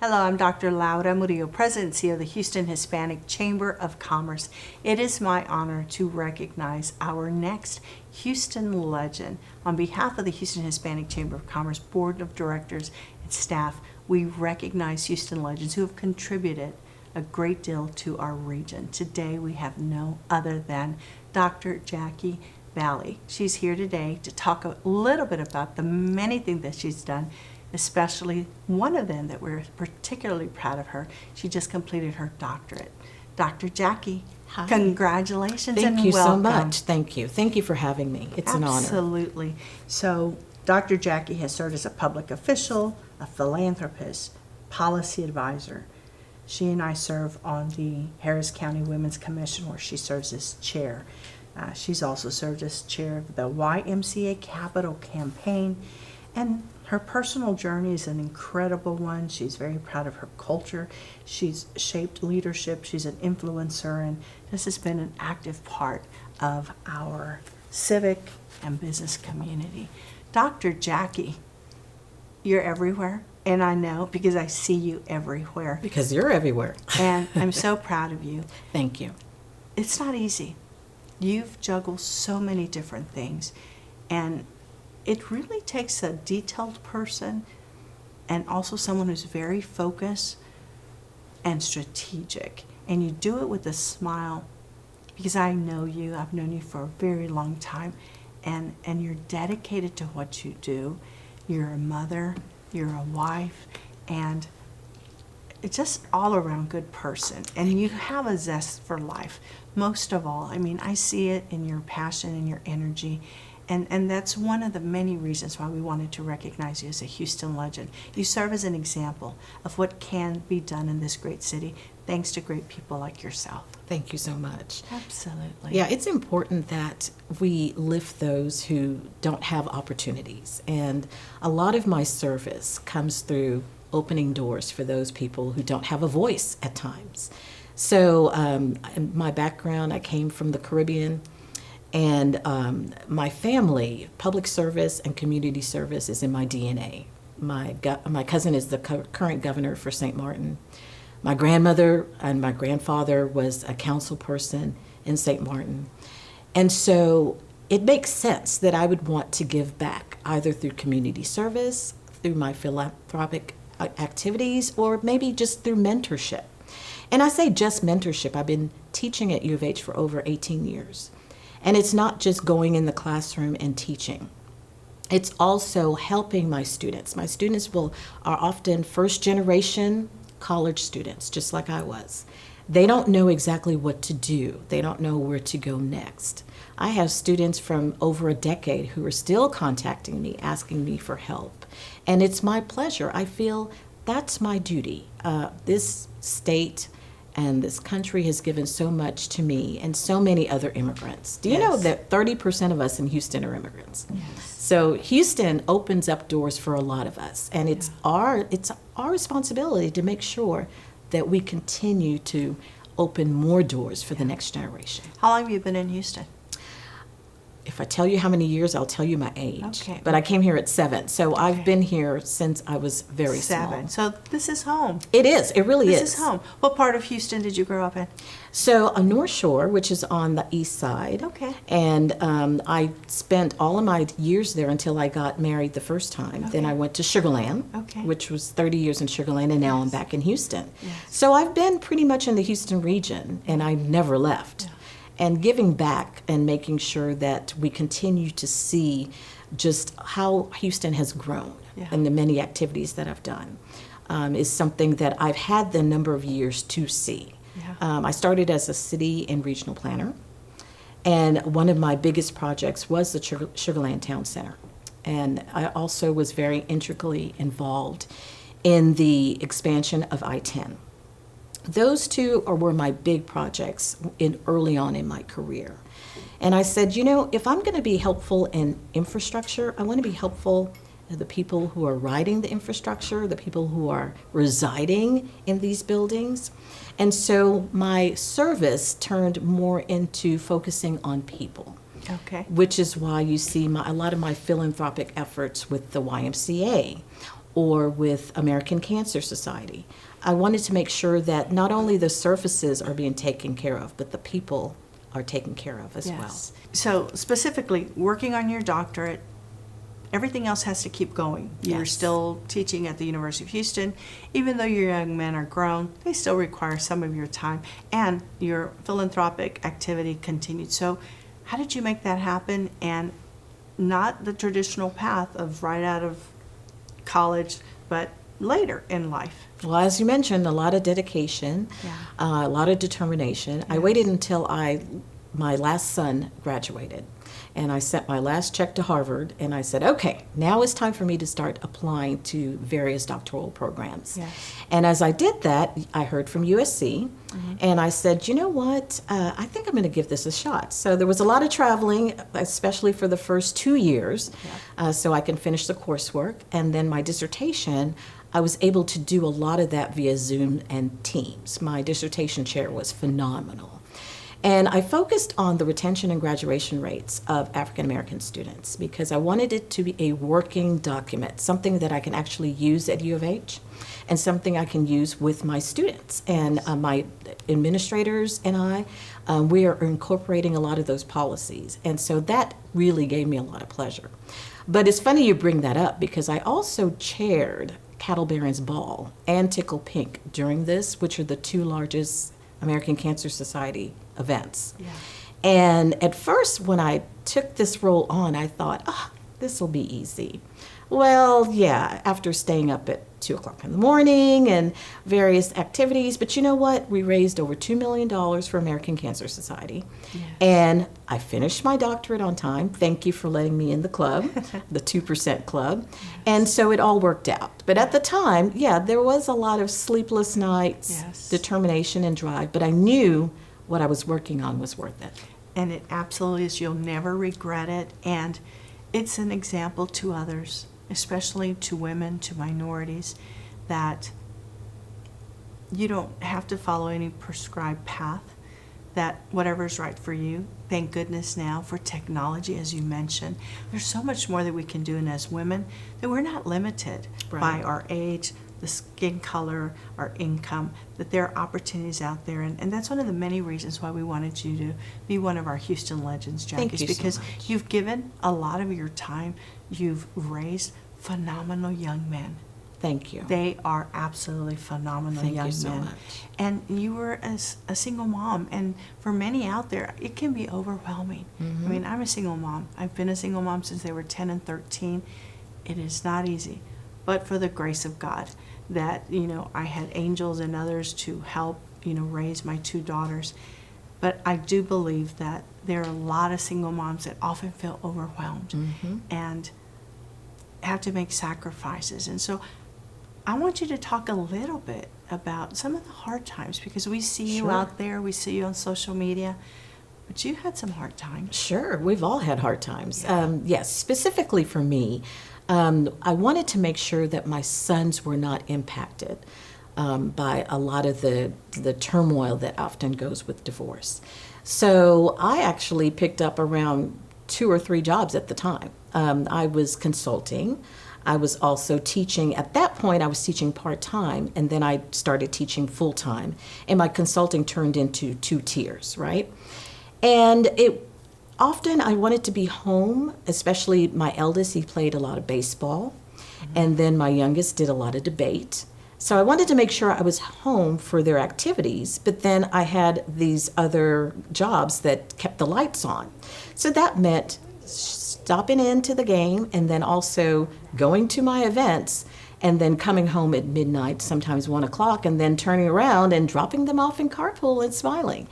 Hello, I'm Dr. Laura Murillo, President and CEO of the Houston Hispanic Chamber of Commerce. It is my honor to recognize our next Houston legend. On behalf of the Houston Hispanic Chamber of Commerce Board of Directors and staff, we recognize Houston legends who have contributed a great deal to our region. Today we have no other than Dr. Jackie Valley. She's here today to talk a little bit about the many things that she's done, especially one of them that we're particularly proud of her. She just completed her doctorate. Dr. Jackie, Hi. Congratulations and welcome. Thank you so much. Thank you. Thank you for having me. It's an honor. Absolutely. So Dr. Jackie has served as a public official, a philanthropist, policy advisor. She and I serve on the Harris County Women's Commission, where she serves as chair. She's also served as chair of the YMCA Capital Campaign, and her personal journey is an incredible one. She's very proud of her culture. She's shaped leadership. She's an influencer, and this has been an active part of our civic and business community. Dr. Jackie, you're everywhere, and I know because I see you everywhere. Because you're everywhere. And I'm so proud of you. Thank you. It's not easy. You've juggled so many different things, and it really takes a detailed person and also someone who's very focused and strategic. And you do it with a smile because I know you. I've known you for a very long time, and you're dedicated to what you do. You're a mother, you're a wife, and it's just all around good person. And you have a zest for life. Most of all, I mean, I see it in your passion and your energy. And that's one of the many reasons why we wanted to recognize you as a Houston legend. You serve as an example of what can be done in this great city, thanks to great people like yourself. Thank you so much. Absolutely. Yeah, it's important that we lift those who don't have opportunities. And a lot of my service comes through opening doors for those people who don't have a voice at times. So my background, I came from the Caribbean. And my family, public service and community service is in my DNA. My cousin is the current governor for St. Martin. My grandmother and my grandfather was a council person in St. Martin. And so it makes sense that I would want to give back either through community service, through my philanthropic activities, or maybe just through mentorship. And I say just mentorship. I've been teaching at U of H for over 18 years. And it's not just going in the classroom and teaching. It's also helping my students. My students are often first generation college students, just like I was. They don't know exactly what to do. They don't know where to go next. I have students from over a decade who are still contacting me, asking me for help. And it's my pleasure. I feel that's my duty. This state and this country has given so much to me and so many other immigrants. Do you know that 30% of us in Houston are immigrants? Yes. So Houston opens up doors for a lot of us, and it's our responsibility to make sure that we continue to open more doors for the next generation. How long have you been in Houston? If I tell you how many years, I'll tell you my age. Okay. But I came here at 7, so I've been here since I was very small. So this is home. It is. It really is. This is home. What part of Houston did you grow up in? So North Shore, which is on the east side. Okay. And I spent all of my years there until I got married the first time. Okay. Then I went to Sugar Land, Okay. which was 30 years in Sugar Land, and now I'm back in Houston. Yes. So I've been pretty much in the Houston region, and I've never left. Yeah. And giving back and making sure that we continue to see just how Houston has grown and the many activities that I've done is something that I've had the number of years to see. Yeah. I started as a city and regional planner, and one of my biggest projects was the Sugar Land Town Center. And I also was very intricately involved in the expansion of I-10. Those two were my big projects early on in my career. And I said, you know, if I'm going to be helpful in infrastructure, I want to be helpful to the people who are riding the infrastructure, the people who are residing in these buildings. And so my service turned more into focusing on people. Okay. Which is why you see a lot of my philanthropic efforts with the YMCA or with American Cancer Society. I wanted to make sure that not only the services are being taken care of, but the people are taken care of as well. So specifically, working on your doctorate, everything else has to keep going. You're Yes. still teaching at the University of Houston. Even though your young men are grown, they still require some of your time, and your philanthropic activity continued. So how did you make that happen, and not the traditional path of right out of college, but later in life? Well, as you mentioned, a lot of dedication, a lot of determination. I waited until my last son graduated, and I sent my last check to Harvard, and I said, okay, now it's time for me to start applying to various doctoral programs. Yes. And as I did that, I heard from USC, and I said, you know what, I think I'm going to give this a shot. So there was a lot of traveling, especially for the first 2 years, so I can finish the coursework, and then my dissertation, I was able to do a lot of that via Zoom and Teams. My dissertation chair was phenomenal. And I focused on the retention and graduation rates of African American students because I wanted it to be a working document, something that I can actually use at U of H and something I can use with my students. And my administrators and we are incorporating a lot of those policies. And so that really gave me a lot of pleasure. But it's funny you bring that up because I also chaired Cattle Barons Ball and Tickle Pink during this, which are the two largest American Cancer Society events. Yeah. And at first, when I took this role on, I thought, this will be easy. Well, yeah, after staying up at 2 o'clock in the morning and various activities, but you know what? We raised over $2 million for American Cancer Society. Yes. And I finished my doctorate on time. Thank you for letting me in the club, the 2% club. And so it all worked out. But at the time, there was a lot of sleepless nights, determination and drive, but I knew what I was working on was worth it. And it absolutely is. You'll never regret it. And it's an example to others, especially to women, to minorities, that you don't have to follow any prescribed path, that whatever is right for you. Thank goodness now for technology, as you mentioned. There's so much more that we can do, and as women, that we're not limited by our age, the skin color, our income, that there are opportunities out there. And that's one of the many reasons why we wanted you to be one of our Houston Legends, Jackie, Thank you because so much. you've given a lot of your time. You've raised phenomenal young men. Thank you. They are absolutely phenomenal Thank young you so men. much. And you were a single mom, and for many out there, it can be overwhelming. Mm-hmm. I mean, I'm a single mom. I've been a single mom since they were 10 and 13. It is not easy, but for the grace of God, that, I had angels and others to help, raise my 2 daughters. But I do believe that there are a lot of single moms that often feel overwhelmed and have to make sacrifices. And so I want you to talk a little bit about some of the hard times, because we see you out there, we see you on social media, but you had some hard times. Sure, we've all had hard times. Yes, specifically for me, I wanted to make sure that my sons were not impacted by a lot of the turmoil that often goes with divorce. So I actually picked up around 2 or 3 jobs at the time. I was consulting. I was also teaching. At that point, I was teaching part-time, and then I started teaching full-time. And my consulting turned into 2 tiers, right? And often I wanted to be home, especially my eldest, he played a lot of baseball. And then my youngest did a lot of debate. So I wanted to make sure I was home for their activities, but then I had these other jobs that kept the lights on. So that meant stopping into the game and then also going to my events and then coming home at midnight, sometimes 1 o'clock, and then turning around and dropping them off in carpool and smiling.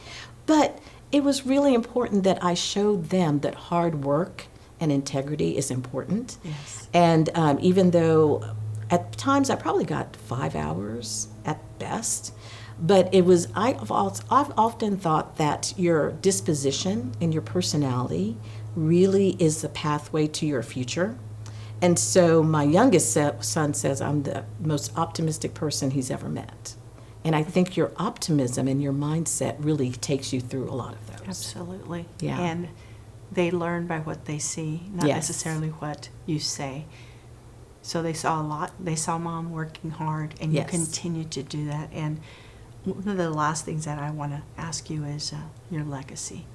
But it was really important that I showed them that hard work and integrity is important. Yes. And even though at times I probably got 5 hours at best, but I've often thought that your disposition and your personality really is the pathway to your future. And so my youngest son says I'm the most optimistic person he's ever met. And I think your optimism and your mindset really takes you through a lot of those. Absolutely. Yeah. And they learn by what they see, not necessarily what you say. So they saw a lot. They saw Mom working hard, and you Yes. continue to do that. And one of the last things that I want to ask you is your legacy.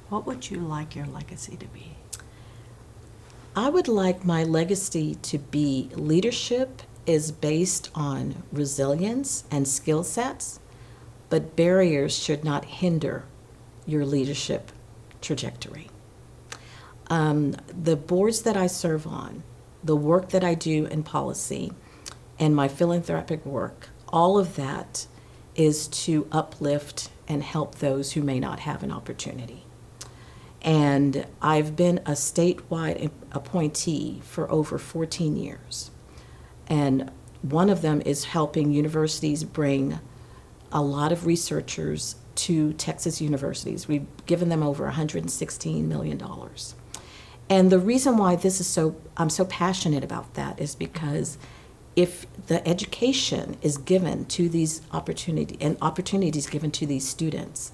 What would you like your legacy to be? I would like my legacy to be leadership is based on resilience and skill sets, but barriers should not hinder your leadership trajectory. The boards that I serve on, the work that I do in policy, and my philanthropic work, all of that is to uplift and help those who may not have an opportunity. And I've been a statewide appointee for over 14 years. And one of them is helping universities bring a lot of researchers to Texas universities. We've given them over $116 million. And the reason why I'm so passionate about that is because if the education is given to these opportunities given to these students,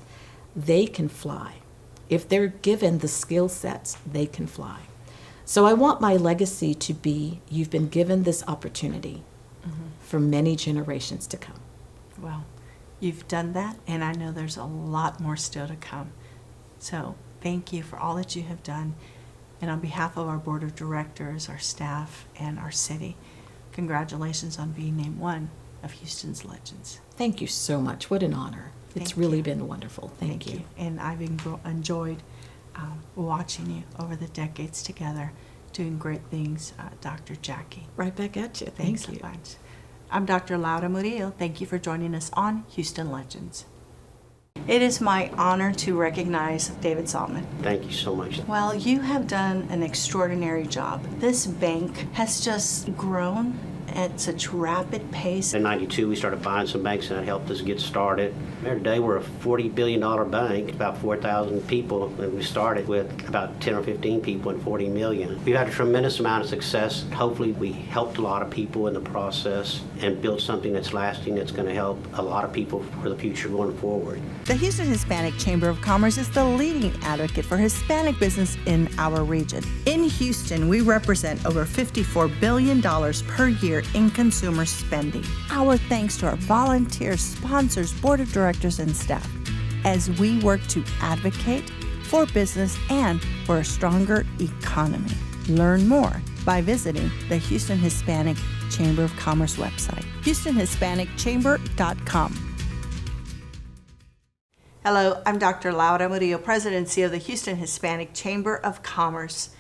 they can fly. If they're given the skill sets, they can fly. So I want my legacy to be, you've been given this opportunity for many generations to come. Well, you've done that, and I know there's a lot more still to come. So thank you for all that you have done. And on behalf of our board of directors, our staff, and our city, congratulations on being named one of Houston's Legends. Thank you so much. What an honor. It's Thank really you. been wonderful. Thank you. And I've enjoyed watching you over the decades together, doing great things, Dr. Jackie. Right back at you. Thanks Thank you. a bunch. I'm Dr. Laura Murillo. Thank you for joining us on Houston Legends. It is my honor to recognize David Saltman. Thank you so much. Well, you have done an extraordinary job. This bank has just grown at such rapid pace. In '92, we started buying some banks, and that helped us get started. Today, we're a $40 billion bank, about 4,000 people, and we started with about 10 or 15 people and 40 million. We've had a tremendous amount of success. Hopefully, we helped a lot of people in the process and built something that's lasting, that's going to help a lot of people for the future going forward. The Houston Hispanic Chamber of Commerce is the leading advocate for Hispanic business in our region. In Houston, we represent over $54 billion per year in consumer spending. Our thanks to our volunteers, sponsors, board of directors, and staff as we work to advocate for business and for a stronger economy. Learn more by visiting the Houston Hispanic Chamber of Commerce website, houstonhispanicchamber.com. Hello, I'm Dr. Laura Murillo, President and CEO of the Houston Hispanic Chamber of Commerce.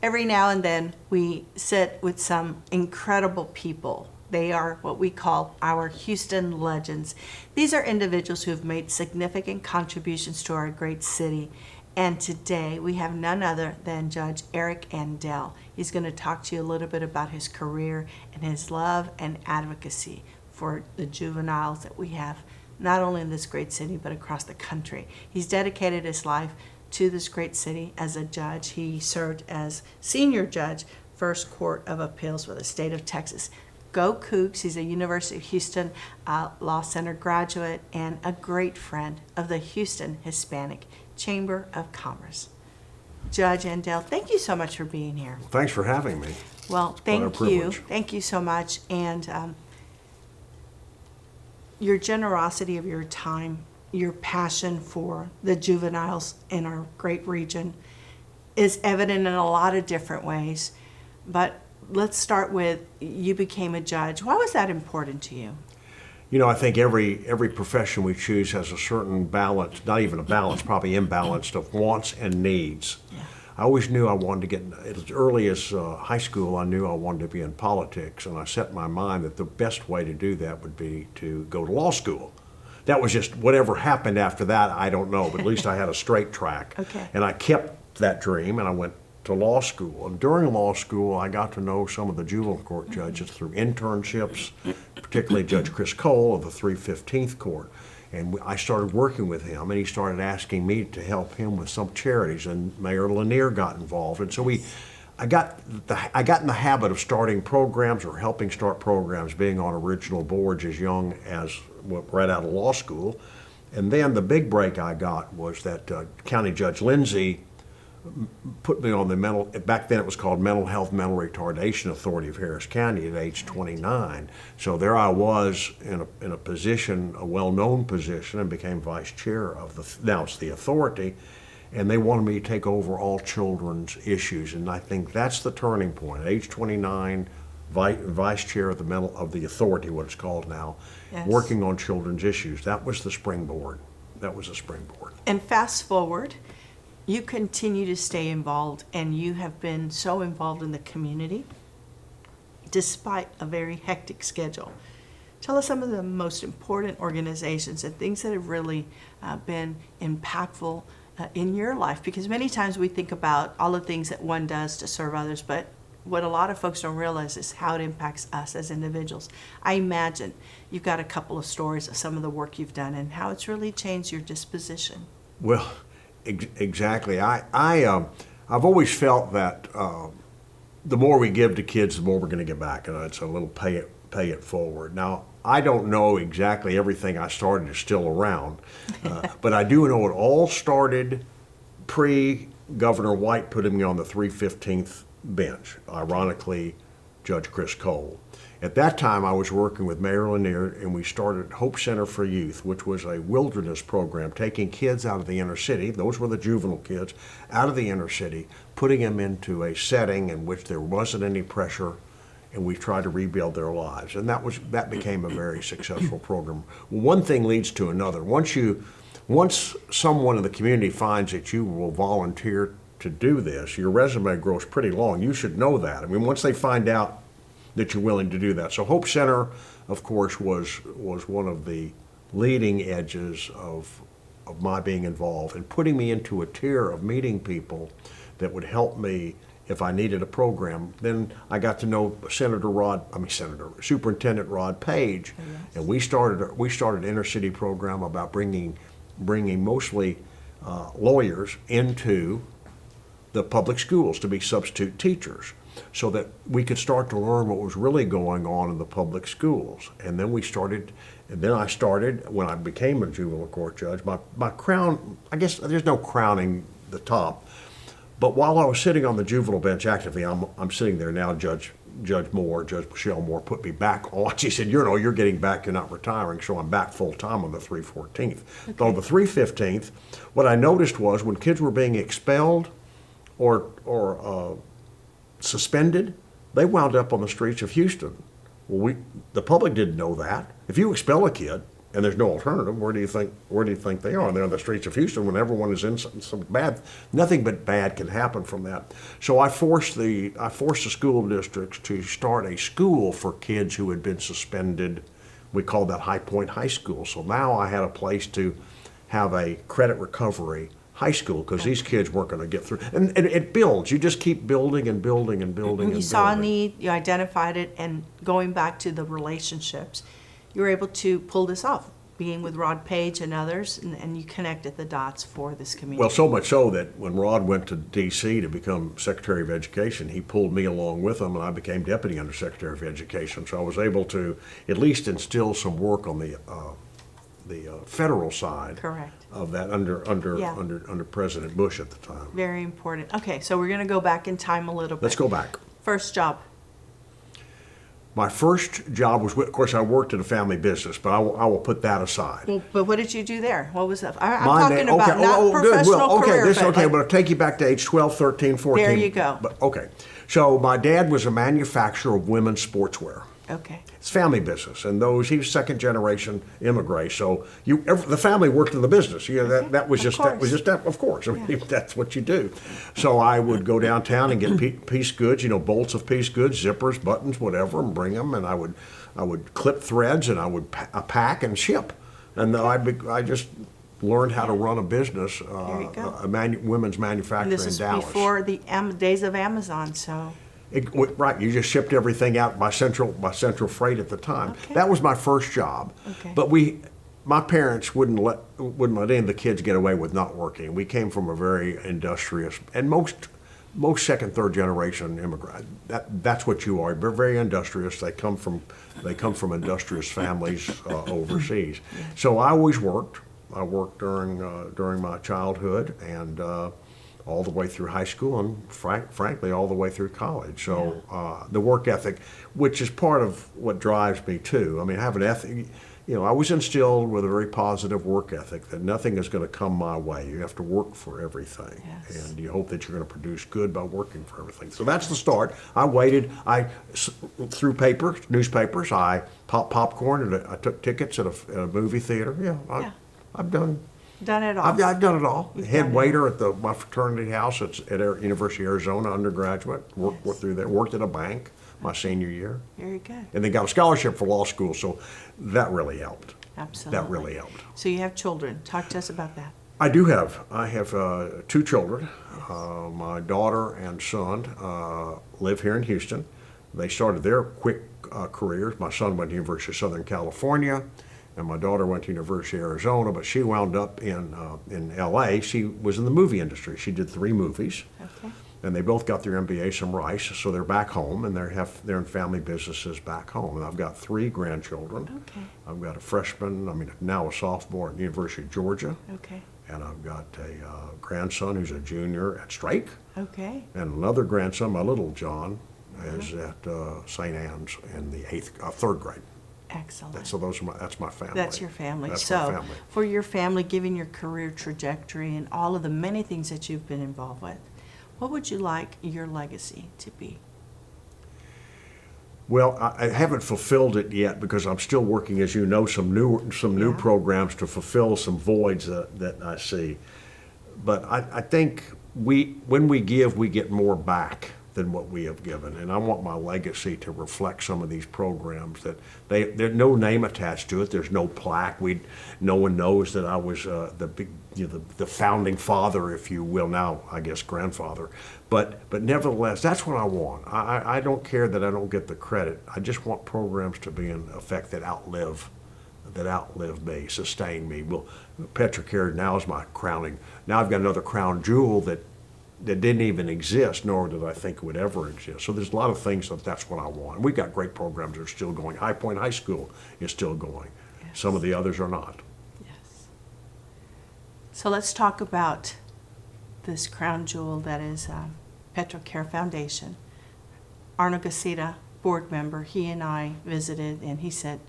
Every now and then we sit with some incredible people. They are what we call our Houston Legends. These are individuals who have made significant contributions to our great city. And today we have none other than Judge Eric Andel. He's going to talk to you a little bit about his career and his love and advocacy for the juveniles that we have, not only in this great city, but across the country. He's dedicated his life to this great city as a judge. He served as senior judge, First Court of Appeals for the state of Texas. Go Cougs. He's a University of Houston Law Center graduate and a great friend of the Houston Hispanic Chamber of Commerce. Judge Andel, thank you so much for being here. Thanks for having me. Well, What a thank you. privilege. Thank you so much. And your generosity of your time, your passion for the juveniles in our great region is evident in a lot of different ways. But let's start with, you became a judge. Why was that important to you? You know, I think every profession we choose has a certain balance, not even a balance, probably imbalanced of wants and needs. Yeah. I always knew I wanted to get, as early as high school, I knew I wanted to be in politics, and I set in my mind that the best way to do that would be to go to law school. That was just, whatever happened after that, I don't know, but at least I had a straight track. Okay. And I kept that dream, and I went to law school. And during law school, I got to know some of the juvenile court judges through internships, particularly Judge Chris Cole of the 315th Court. And I started working with him, and he started asking me to help him with some charities, and Mayor Lanier got involved. And so I got in the habit of starting programs or helping start programs, being on original boards as young as right out of law school. And then the big break I got was that County Judge Lindsay put me on the mental, back then it was called Mental Health Mental Retardation Authority of Harris County at age 29. So there I was in a position, a well-known position, and became vice chair of now it's the authority, and they wanted me to take over all children's issues, and I think that's the turning point. At age 29, vice chair of the authority, what it's called now, Yes. working on children's issues. That was the springboard. That was the springboard. And fast forward, you continue to stay involved, and you have been so involved in the community despite a very hectic schedule. Tell us some of the most important organizations and things that have really been impactful in your life, because many times we think about all the things that one does to serve others, but what a lot of folks don't realize is how it impacts us as individuals. I imagine you've got a couple of stories of some of the work you've done and how it's really changed your disposition. Well, exactly. I've always felt that the more we give to kids, the more we're going to get back. And it's a little pay it forward. Now, I don't know exactly everything I started is still around, but I do know it all started pre-Governor White putting me on the 315th bench, ironically, Judge Chris Cole. At that time, I was working with Mayor Lanier, and we started Hope Center for Youth, which was a wilderness program, taking kids out of the inner city, those were the juvenile kids, out of the inner city, putting them into a setting in which there wasn't any pressure, and we tried to rebuild their lives. And that became a very successful program. One thing leads to another. Once someone in the community finds that you will volunteer to do this, your resume grows pretty long. You should know that. I mean, once they find out that you're willing to do that. So Hope Center, of course, was one of the leading edges of my being involved and putting me into a tier of meeting people that would help me if I needed a program. Then I got to know Superintendent Rod Page, Yes. and we started an inner city program about bringing mostly lawyers into the public schools to be substitute teachers, so that we could start to learn what was really going on in the public schools. And then I started, when I became a juvenile court judge, my crown, I guess there's no crowning the top, but while I was sitting on the juvenile bench actively, I'm sitting there now, Judge Michelle Moore put me back on. She said, you're getting back, you're not retiring, so I'm back full time on the 314th. Okay. On the 315th, what I noticed was when kids were being expelled or suspended, they wound up on the streets of Houston. Well, the public didn't know that. If you expel a kid and there's no alternative, where do you think they are? They're on the streets of Houston when everyone is in some bad. Nothing but bad can happen from that. So I forced the school districts to start a school for kids who had been suspended. We called that High Point High School. So now I had a place to have a credit recovery high school, because these kids weren't going to get through. And it builds. You just keep building and building and building and You saw a building. need, you identified it, and going back to the relationships, you were able to pull this off, being with Rod Page and others, and you connected the dots for this community. Well, so much so that when Rod went to D.C. to become Secretary of Education, he pulled me along with him, and I became Deputy Undersecretary of Education. So I was able to at least instill some work on the federal side. Correct. Of that under President Bush at the time. Very important. Okay, so we're going to go back in time a little bit. Let's go back. First job. My first job was, of course, I worked in a family business, but I will put that aside. Well, but what did you do there? What was that? I'm My talking name- about okay, not good. professional Well, career. but like- I'll take you back to age 12, 13, 14. There you go. But, okay. So my dad was a manufacturer of women's sportswear. Okay. It's family business, and he was second generation immigrant. So the family worked in the business. That was just of course. I mean, that's what you do. So I would go downtown and get piece goods, bolts of piece goods, zippers, buttons, whatever, and bring them. And I would clip threads, and I would pack and ship. And I just learned how to run a business, There you go. women's manufacturer This in is Dallas. before the days of Amazon, so. Right, you just shipped everything out by central freight at the time. Okay. That was my first job. Okay. But my parents wouldn't let any of the kids get away with not working. We came from a very industrious, and most second, third generation immigrant. That's what you are. They're very industrious. They come from industrious families overseas. So I always worked. I worked during my childhood, and all the way through high school and frankly, all the way through college. So the work ethic, which is part of what drives me too. I mean, I have an ethic, I was instilled with a very positive work ethic that nothing is going to come my way. You have to work for everything. Yes. And you hope that you're going to produce good by working for everything. So that's the start. I waited, through newspapers, I popped popcorn, and I took tickets at a movie theater. Yeah. I've done Done it all. I've done it all. You've Head done it. waiter at my fraternity house at University of Arizona, undergraduate. Worked Yes. through there. Worked at a bank my senior year, Very good. and then got a scholarship for law school. So that really helped. Absolutely. That really helped. So you have children. Talk to us about that. I do have. I have 2 children. My daughter and son live here in Houston. They started their quick careers. My son went to University of Southern California, and my daughter went to University of Arizona. But she wound up in L.A. She was in the movie industry. She did 3 movies, Okay. and they both got their MBAs from Rice. So they're back home, and they're in family businesses back home. And I've got 3 grandchildren. Okay. I've got a freshman. now a sophomore at the University of Georgia. Okay. And I've got a grandson who's a junior at Strake, Okay. and another grandson, my little John, is at St. Anne's in the 3rd grade. Excellent. So that's my family. That's your family. That's So, my family. for your family, given your career trajectory and all of the many things that you've been involved with, what would you like your legacy to be? Well, I haven't fulfilled it yet because I'm still working, as you know, some new Yeah. programs to fulfill some voids that I see. But I think when we give, we get more back than what we have given, and I want my legacy to reflect some of these programs that there's no name attached to it. There's no plaque. No one knows that I was the founding father, if you will. Now, I guess grandfather. But nevertheless, that's what I want. I don't care that I don't get the credit. I just want programs to be in effect that outlive me, sustain me. Well, Petrocare now is my crowning. Now I've got another crown jewel that didn't even exist, nor did I think it would ever exist. So there's a lot of things that's what I want. We've got great programs that are still going. High Point High School is still going. Yes. Some of the others are not. Yes. So let's talk about this crown jewel that is Petrocare Foundation. Arnold Gasita, board member, he and I visited, and he said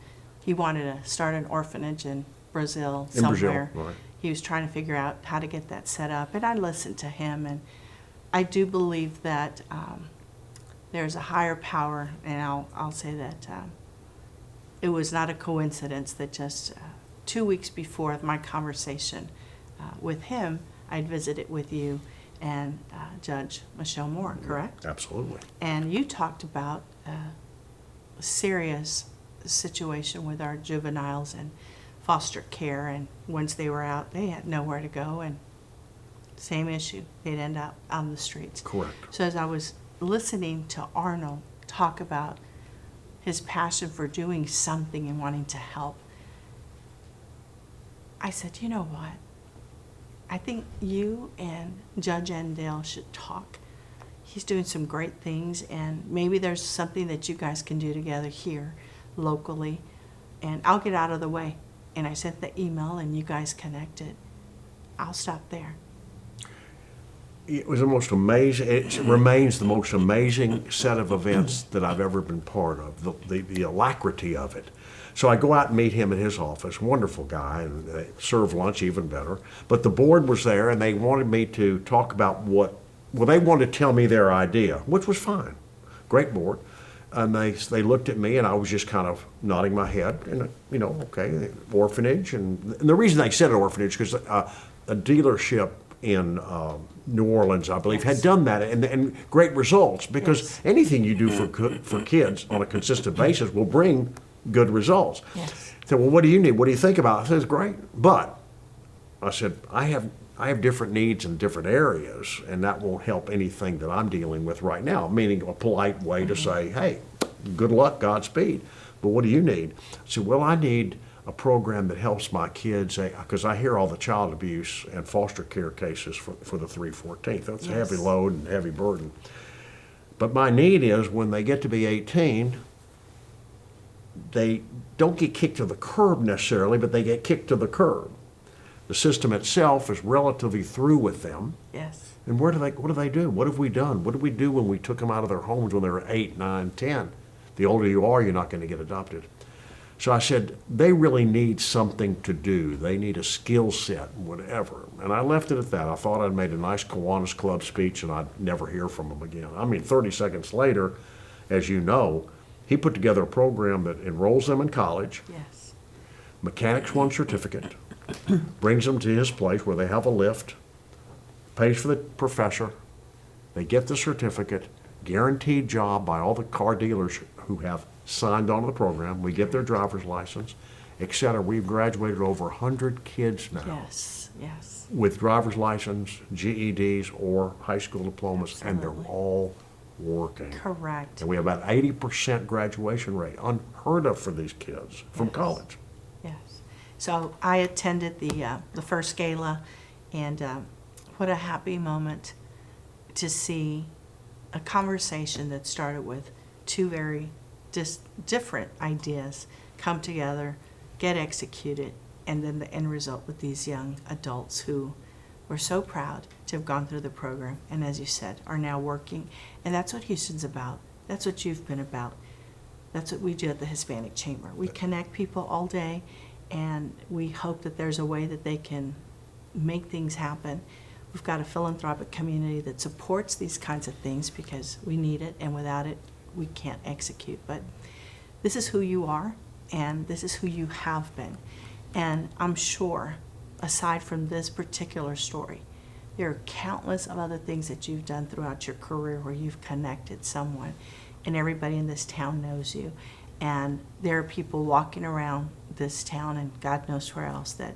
he wanted to start an orphanage in Brazil In Brazil, somewhere. right. He was trying to figure out how to get that set up, and I listened to him, and I do believe that there's a higher power, and I'll say that it was not a coincidence that just 2 weeks before my conversation with him, I'd visited with you and Judge Michelle Moore, correct? Absolutely. And you talked about a serious situation with our juveniles and foster care, and once they were out, they had nowhere to go, and same issue, they'd end up on the streets. Correct. So as I was listening to Arnold talk about his passion for doing something and wanting to help, I said, you know what? I think you and Judge Endale should talk. He's doing some great things, and maybe there's something that you guys can do together here locally, and I'll get out of the way. And I sent the email, and you guys connected. I'll stop there. It was the most amazing, it remains the most amazing set of events that I've ever been part of, the alacrity of it. So I go out and meet him at his office, wonderful guy, and they serve lunch, even better. But the board was there, and they wanted me to talk about they wanted to tell me their idea, which was fine. Great board. And they looked at me, and I was just kind of nodding my head, and okay, orphanage. And the reason they said orphanage, because a dealership in New Orleans, I believe, had done that, and great results, because anything you do for kids on a consistent basis will bring good results. Yes. I said, well, what do you need? What do you think about it? I said, it's great. But I said, I have different needs in different areas, and that won't help anything that I'm dealing with right now, meaning a polite way to say, hey, good luck, Godspeed. But what do you need? I said, well, I need a program that helps my kids, because I hear all the child abuse and foster care cases for the 314th. That's a heavy load and heavy burden. But my need is when they get to be 18, they don't get kicked to the curb necessarily, but they get kicked to the curb. The system itself is relatively through with them. Yes. And what do they do? What have we done? What did we do when we took them out of their homes when they were 8, 9, 10? The older you are, you're not going to get adopted. So I said, they really need something to do. They need a skill set, whatever. And I left it at that. I thought I'd made a nice Kiwanis Club speech and I'd never hear from them again. I mean, 30 seconds later, as you know, he put together a program that enrolls them in college, Yes. mechanics 1 certificate, brings them to his place where they have a lift, pays for the professor, they get the certificate, guaranteed job by all the car dealers who have signed on to the program. We get their driver's license, et cetera. We've graduated over 100 kids now Yes, yes. with driver's license, GEDs, or high school diplomas, and they're Absolutely. all working. Correct. And we have about 80% graduation rate, unheard of for these kids from Yes. college. Yes. So I attended the first gala, and what a happy moment to see a conversation that started with 2 very different ideas come together, get executed, and then the end result with these young adults who were so proud to have gone through the program, and as you said, are now working. And that's what Houston's about. That's what you've been about. That's what we do at the Hispanic Chamber. We connect people all day, and we hope that there's a way that they can make things happen. We've got a philanthropic community that supports these kinds of things because we need it, and without it, we can't execute. But this is who you are, and this is who you have been. And I'm sure, aside from this particular story, there are countless of other things that you've done throughout your career where you've connected someone, and everybody in this town knows you. And there are people walking around this town and God knows where else that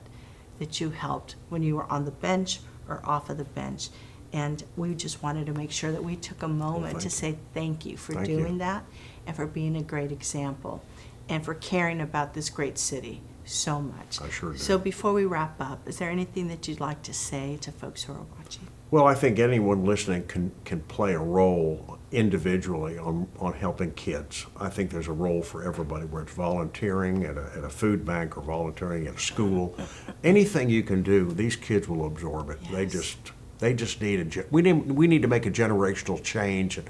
you helped when you were on the bench or off of the bench. And we just wanted to make sure that we took a moment to say thank you for Thank you. doing that and for being a great example and for caring about this great city so much. I sure do. So before we wrap up, is there anything that you'd like to say to folks who are watching? Well, I think anyone listening can play a role individually on helping kids. I think there's a role for everybody, where it's volunteering at a food bank or volunteering at a school. Anything you can do, these kids will absorb it. Yes. They just need we need to make a generational change and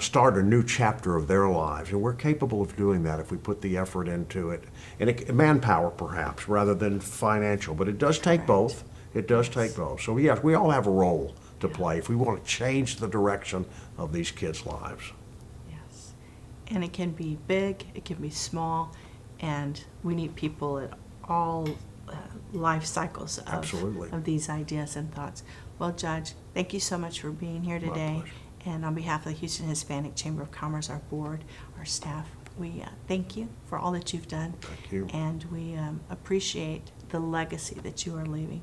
start a new chapter of their lives, and we're capable of doing that if we put the effort into it. And manpower, perhaps, rather than financial, but it does take both. It does take both. So yes, we all have a role to play if we want to change the direction of these kids' lives. Yes. And it can be big, it can be small, and we need people at all life cycles Absolutely. of these ideas and thoughts. Well, Judge, thank you so much for being here My today. pleasure. And on behalf of the Houston Hispanic Chamber of Commerce, our board, our staff, we thank you for all that you've done. Thank you. And we appreciate the legacy that you are leaving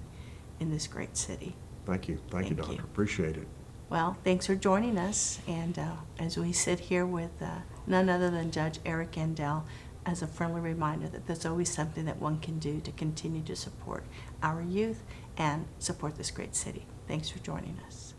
in this great city. Thank you. Thank you, Thank Doctor. you. Appreciate it. Well, thanks for joining us. And as we sit here with none other than Judge Eric Endell, as a friendly reminder that there's always something that one can do to continue to support our youth and support this great city. Thanks for joining us.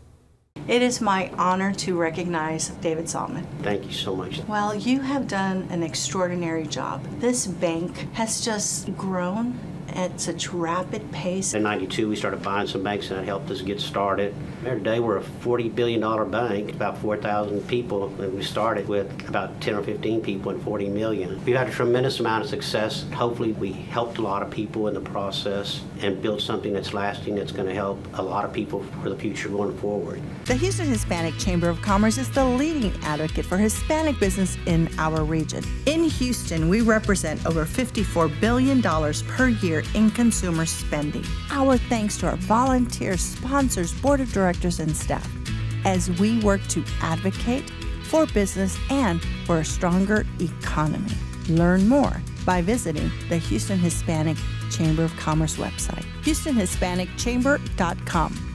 It is my honor to recognize David Saltman. Thank you so much. Well, you have done an extraordinary job. This bank has just grown at such rapid pace. In '92, we started buying some banks, and that helped us get started. Today, we're a $40 billion bank, about 4,000 people, and we started with about 10 or 15 people and 40 million. We've had a tremendous amount of success. Hopefully, we helped a lot of people in the process and built something that's lasting, that's going to help a lot of people for the future going forward. The Houston Hispanic Chamber of Commerce is the leading advocate for Hispanic business in our region. In Houston, we represent over $54 billion per year in consumer spending. Our thanks to our volunteers, sponsors, board of directors, and staff as we work to advocate for business and for a stronger economy. Learn more by visiting the Houston Hispanic Chamber of Commerce website, HoustonHispanicChamber.com.